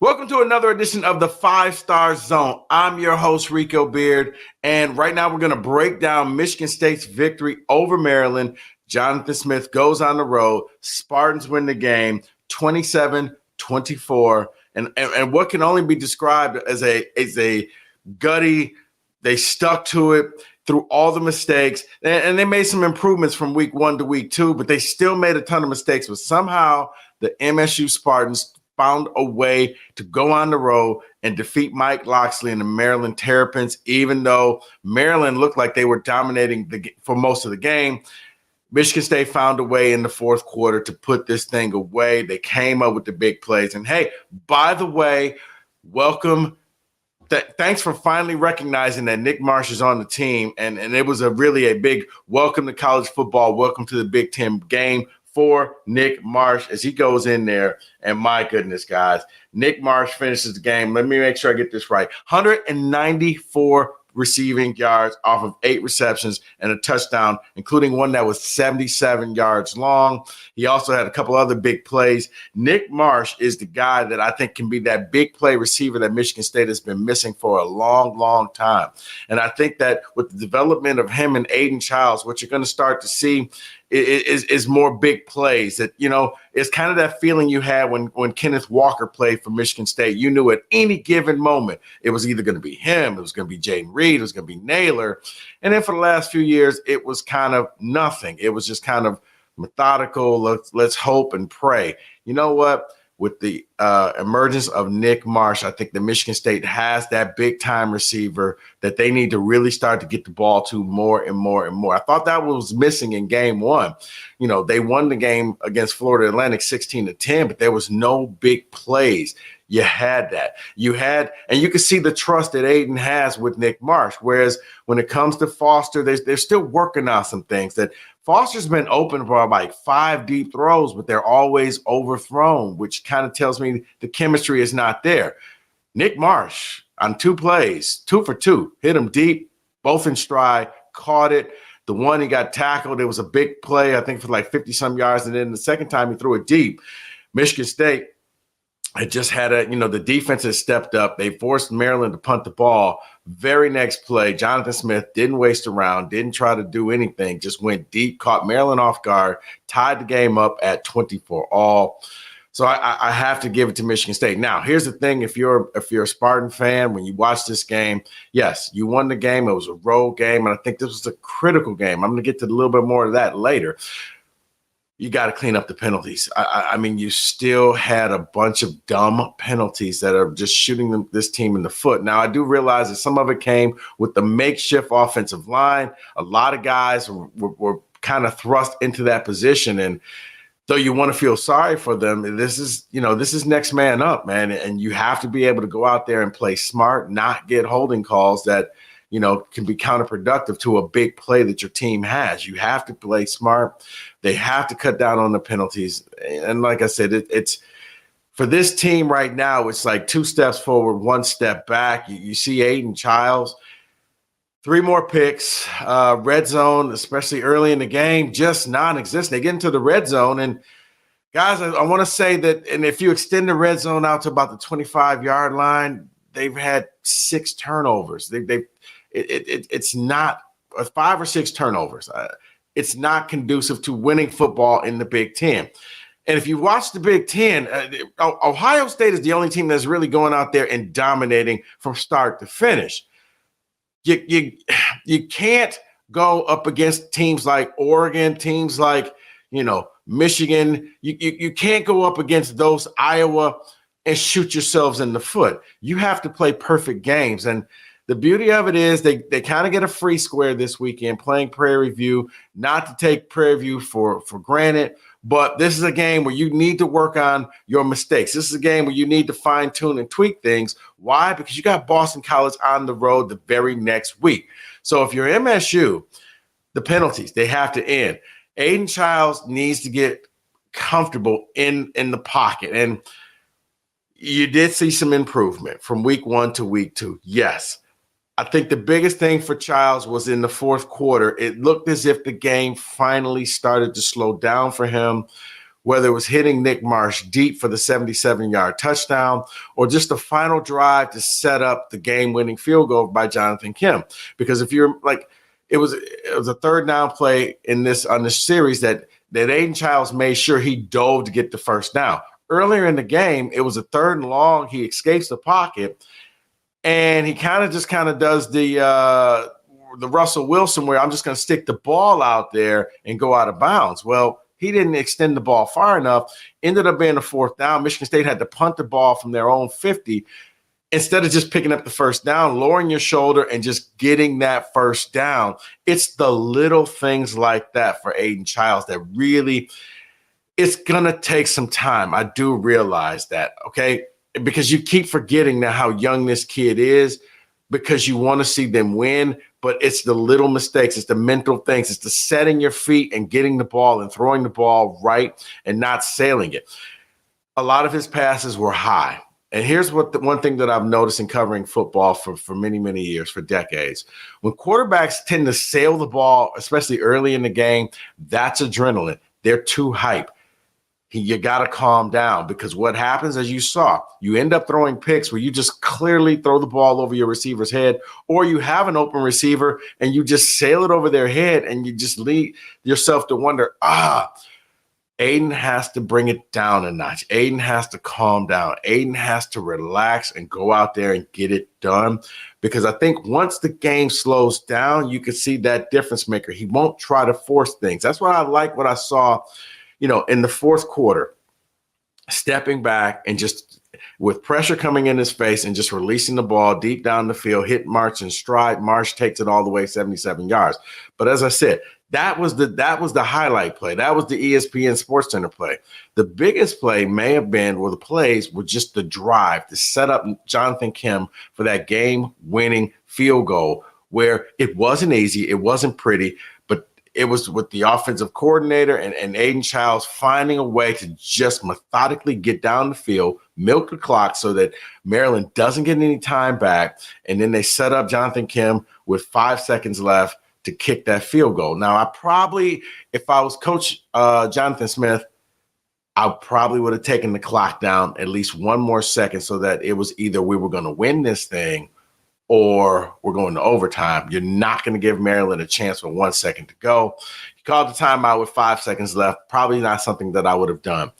Welcome to another edition of the Five Star Zone. I'm your host, Rico Beard, and right now we're going to break down Michigan State's victory over Maryland. Jonathan Smith goes on the road. Spartans win the game 27-24. And what can only be described as a gutty, they stuck to it through all the mistakes, and they made some improvements from week 1 to week 2, but they still made a ton of mistakes. But somehow the MSU Spartans found a way to go on the road and defeat Mike Locksley and the Maryland Terrapins, even though Maryland looked like they were dominating for most of the game. Michigan State found a way in the fourth quarter to put this thing away. They came up with the big plays. And hey, by the way, welcome. Thanks for finally recognizing that Nick Marsh is on the team. And it was really a big welcome to college football. Welcome to the Big Ten game for Nick Marsh as he goes in there. And my goodness, guys, Nick Marsh finishes the game. Let me make sure I get this right. 194 receiving yards off of 8 receptions and a touchdown, including one that was 77 yards long. He also had a couple other big plays. Nick Marsh is the guy that I think can be that big play receiver that Michigan State has been missing for a long, long time. And I think that with the development of him and Aiden Childs, what you're going to start to see is more big plays. That, it's kind of that feeling you had when Kenneth Walker played for Michigan State. You knew at any given moment it was either going to be him, it was going to be Jaden Reed, it was going to be Naylor. And then for the last few years, it was kind of nothing. It was just kind of methodical. Let's hope and pray. You know what? With the emergence of Nick Marsh, I think that Michigan State has that big-time receiver that they need to really start to get the ball to more and more and more. I thought that was missing in game 1. They won the game against Florida Atlantic 16-10, but there was no big plays. You had that. And you can see the trust that Aiden has with Nick Marsh, whereas when it comes to Foster, they're still working on some things that Foster's been open for like 5 deep throws, but they're always overthrown, which kind of tells me the chemistry is not there. Nick Marsh on 2 plays, 2 for 2, hit him deep, both in stride, caught it. The one he got tackled, it was a big play, I think for like 50-some yards, and then the second time he threw it deep. Michigan State had just had the defense has stepped up. They forced Maryland to punt the ball. Very next play, Jonathan Smith didn't waste a round, didn't try to do anything, just went deep, caught Maryland off guard, tied the game up at 24-all. So I have to give it to Michigan State. Now, here's the thing. If you're a Spartan fan, when you watch this game, yes, you won the game. It was a road game, and I think this was a critical game. I'm going to get to a little bit more of that later. You got to clean up the penalties. I mean, you still had a bunch of dumb penalties that are just shooting this team in the foot. Now, I do realize that some of it came with the makeshift offensive line. A lot of guys were kind of thrust into that position. And though you want to feel sorry for them, this is next man up, man. And you have to be able to go out there and play smart, not get holding calls that can be counterproductive to a big play that your team has. You have to play smart. They have to cut down on the penalties. And like I said, it's for this team right now, it's like 2 steps forward, 1 step back. You see Aiden Childs, 3 more picks, red zone, especially early in the game, just non-existent. They get into the red zone, and guys, I want to say that, and if you extend the red zone out to about the 25-yard line, they've had 6 turnovers. It's not 5 or 6 turnovers. It's not conducive to winning football in the Big Ten. And if you watch the Big Ten, Ohio State is the only team that's really going out there and dominating from start to finish. You can't go up against teams like Oregon, teams like Michigan. You can't go up against those, Iowa, and shoot yourselves in the foot. You have to play perfect games. And the beauty of it is they kind of get a free square this weekend playing Prairie View, not to take Prairie View for granted, but this is a game where you need to work on your mistakes. This is a game where you need to fine tune and tweak things. Why? Because you got Boston College on the road the very next week. So if you're MSU, the penalties, they have to end. Aiden Childs needs to get comfortable in the pocket. And you did see some improvement from week 1 to week 2. Yes. I think the biggest thing for Childs was in the fourth quarter. It looked as if the game finally started to slow down for him whether it was hitting Nick Marsh deep for the 77-yard touchdown or just the final drive to set up the game-winning field goal by Jonathan Kim. Because if you're like, it was a third down play on this series that Aiden Childs made sure he dove to get the first down. Earlier in the game, it was a third and long. He escapes the pocket, and he kind of does the Russell Wilson where I'm just going to stick the ball out there and go out of bounds. Well, he didn't extend the ball far enough. Ended up being a fourth down. Michigan State had to punt the ball from their own 50 instead of just picking up the first down, lowering your shoulder and just getting that first down. It's the little things like that for Aiden Childs that really – it's going to take some time. I do realize that, okay? Because you keep forgetting now how young this kid is because you want to see them win, but it's the little mistakes. It's the mental things. It's the setting your feet and getting the ball and throwing the ball right and not sailing it. A lot of his passes were high. And here's one thing that I've noticed in covering football for many, many years, for decades. When quarterbacks tend to sail the ball, especially early in the game, that's adrenaline. They're too hype. You got to calm down because what happens, as you saw, you end up throwing picks where you just clearly throw the ball over your receiver's head, or you have an open receiver and you just sail it over their head and you just lead yourself to wonder, Aiden has to bring it down a notch. Aiden has to calm down. Aiden has to relax and go out there and get it done because I think once the game slows down, you can see that difference maker. He won't try to force things. That's what I saw in the fourth quarter, stepping back and just with pressure coming in his face and just releasing the ball deep down the field, hit Marsh in stride. Marsh takes it all the way 77 yards. But as I said, that was the highlight play. That was the ESPN SportsCenter play. The biggest play may have been where the plays were just the drive to set up Jonathan Kim for that game-winning field goal where it wasn't easy, it wasn't pretty, it was with the offensive coordinator and Aiden Childs finding a way to just methodically get down the field, milk the clock so that Maryland doesn't get any time back. And then they set up Jonathan Kim with 5 seconds left to kick that field goal. Now, if I was Coach Jonathan Smith, I probably would have taken the clock down at least one more second so that it was either we were going to win this thing or we're going to overtime. You're not going to give Maryland a chance with 1 second to go. He called the timeout with 5 seconds left. Probably not something that I would have done.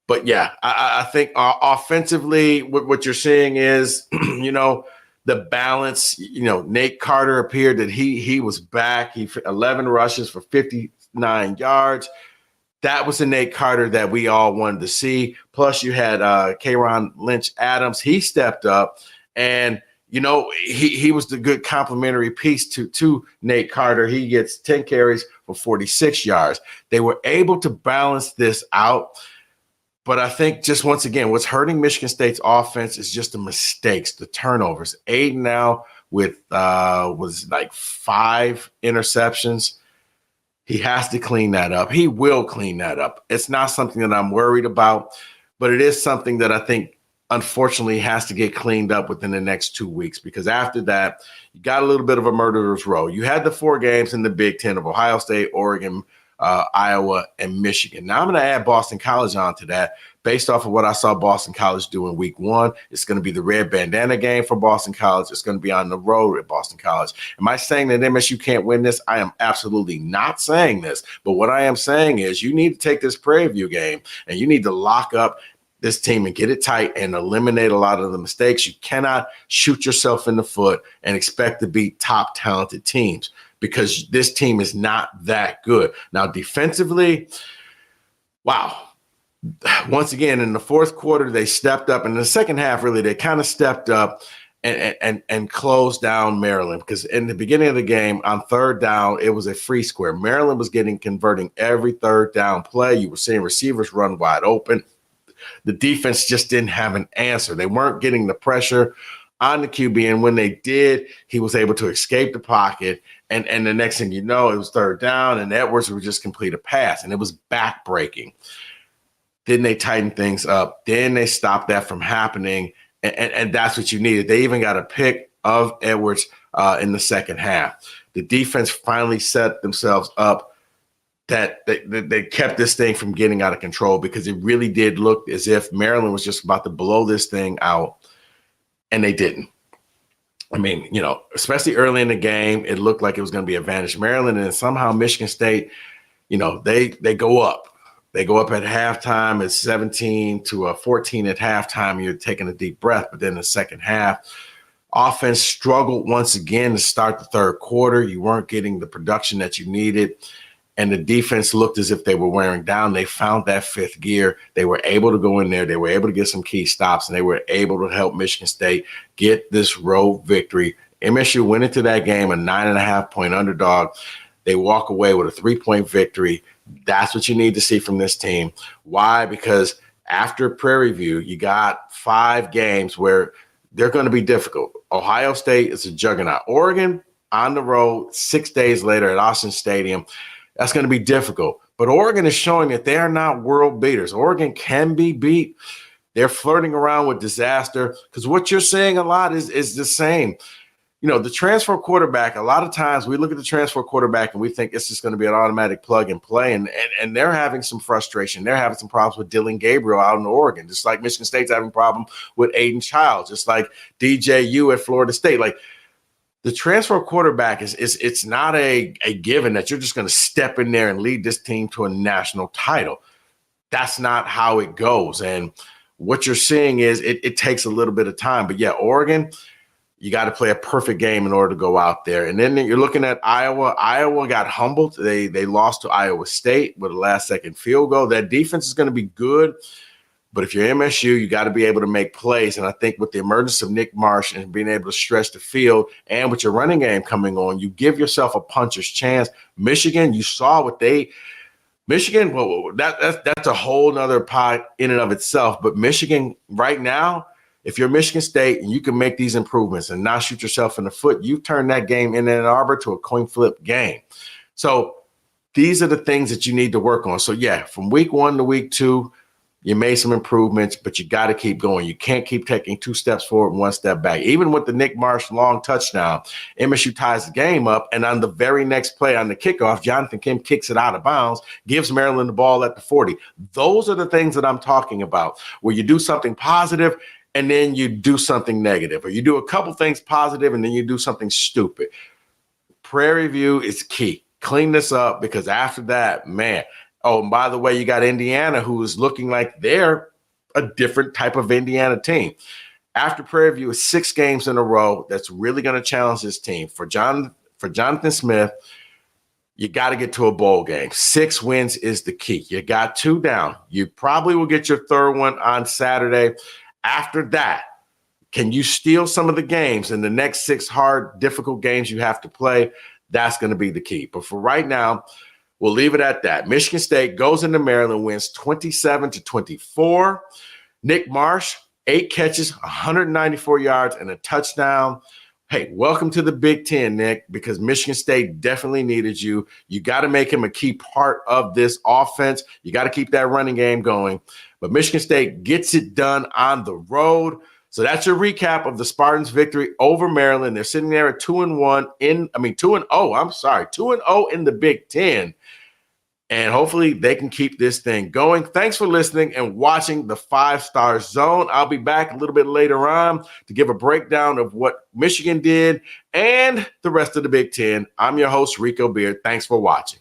But, yeah, I think offensively what you're seeing is, the balance. Nate Carter appeared that he was back. He 11 rushes for 59 yards. That was the Nate Carter that we all wanted to see. Plus, you had K'Ron Lynch-Adams. He stepped up and – he was the good complementary piece to Nate Carter. He gets 10 carries for 46 yards. They were able to balance this out. But I think just once again, what's hurting Michigan State's offense is just the mistakes, the turnovers. Aiden now with was like 5 interceptions. He has to clean that up. He will clean that up. It's not something that I'm worried about, but it is something that I think unfortunately has to get cleaned up within the next 2 weeks because after that, you got a little bit of a murderer's row. You had the 4 games in the Big Ten of Ohio State, Oregon, Iowa, and Michigan. Now I'm going to add Boston College onto that based off of what I saw Boston College do in week 1. It's going to be the red bandana game for Boston College. It's going to be on the road at Boston College. Am I saying that MSU can't win this? I am absolutely not saying this. But what I am saying is you need to take this Prairie View game and you need to lock up this team and get it tight and eliminate a lot of the mistakes. You cannot shoot yourself in the foot and expect to beat top talented teams because this team is not that good. Now, defensively, wow. Once again, in the fourth quarter, they stepped up. In the second half, really, they kind of stepped up and closed down Maryland because in the beginning of the game, on third down, it was a free square. Maryland was converting every third down play. You were seeing receivers run wide open. The defense just didn't have an answer. They weren't getting the pressure on the QB, and when they did, he was able to escape the pocket, and the next thing you know, it was third down, and Edwards would just complete a pass, and it was back-breaking. Then they tightened things up. Then they stopped that from happening, and that's what you needed. They even got a pick of Edwards in the second half. The defense finally set themselves up that they kept this thing from getting out of control, because it really did look as if Maryland was just about to blow this thing out, and they didn't. I mean, especially early in the game, it looked like it was going to be advantage Maryland, and somehow Michigan State, they go up. They go up at halftime. It's 17-14 at halftime. You're taking a deep breath, but then the second half, offense struggled once again to start the third quarter. You weren't getting the production that you needed, and the defense looked as if they were wearing down. They found that fifth gear. They were able to go in there. They were able to get some key stops, and they were able to help Michigan State get this road victory. MSU went into that game a 9.5-point underdog. They walk away with a 3-point victory. That's what you need to see from this team. Why? Because after Prairie View, you got 5 games where they're going to be difficult. Ohio State is a juggernaut. Oregon on the road 6 days later at Austin Stadium. That's going to be difficult. But Oregon is showing that they are not world beaters. Oregon can be beat. They're flirting around with disaster, because what you're seeing a lot is the same. The transfer quarterback, a lot of times we look at the transfer quarterback and we think it's just going to be an automatic plug and play. And they're having some frustration. They're having some problems with Dylan Gabriel out in Oregon, just like Michigan State's having a problem with Aiden Childs, just like DJU at Florida State. Like, the transfer quarterback it's not a given that you're just going to step in there and lead this team to a national title. That's not how it goes. And what you're seeing is it takes a little bit of time. But yeah, Oregon, you got to play a perfect game in order to go out there. And then you're looking at Iowa. Iowa got humbled. They lost to Iowa State with a last-second field goal. That defense is going to be good. But if you're MSU, you got to be able to make plays. And I think with the emergence of Nick Marsh and being able to stretch the field, and with your running game coming on, you give yourself a puncher's chance. Michigan, you saw what Michigan, well, that's a whole nother pot in and of itself. But Michigan right now, if you're Michigan State and you can make these improvements and not shoot yourself in the foot, you turn that game in Ann Arbor to a coin flip game. So these are the things that you need to work on. So yeah, from week 1 to week 2, you made some improvements, but you got to keep going. You can't keep taking 2 steps forward and 1 step back. Even with the Nick Marsh long touchdown, MSU ties the game up, and on the very next play on the kickoff, Jonathan Kim kicks it out of bounds, gives Maryland the ball at the 40. Those are the things that I'm talking about, where you do something positive and then you do something negative, or you do a couple things positive and then you do something stupid. Prairie View is key. Clean this up, because after that, man – oh, and by the way, you got Indiana, who is looking like they're a different type of Indiana team. After Prairie View is 6 games in a row, that's really going to challenge this team. For Jonathan Smith, you got to get to a bowl game. 6 wins is the key. You got 2 down. You probably will get your 3rd one on Saturday. After that, can you steal some of the games in the next 6 hard, difficult games you have to play? That's going to be the key. But for right now, we'll leave it at that. Michigan State goes into Maryland, wins 27-24. Nick Marsh, 8 catches, 194 yards, and a touchdown. Hey, welcome to the Big Ten, Nick, because Michigan State definitely needed you. You got to make him a key part of this offense. You got to keep that running game going. But Michigan State gets it done on the road. So that's your recap of the Spartans' victory over Maryland. They're sitting there at 2-0 2-0 in the Big Ten. And hopefully they can keep this thing going. Thanks for listening and watching the 5-Star Zone. I'll be back a little bit later on to give a breakdown of what Michigan did and the rest of the Big Ten. I'm your host, Rico Beard. Thanks for watching.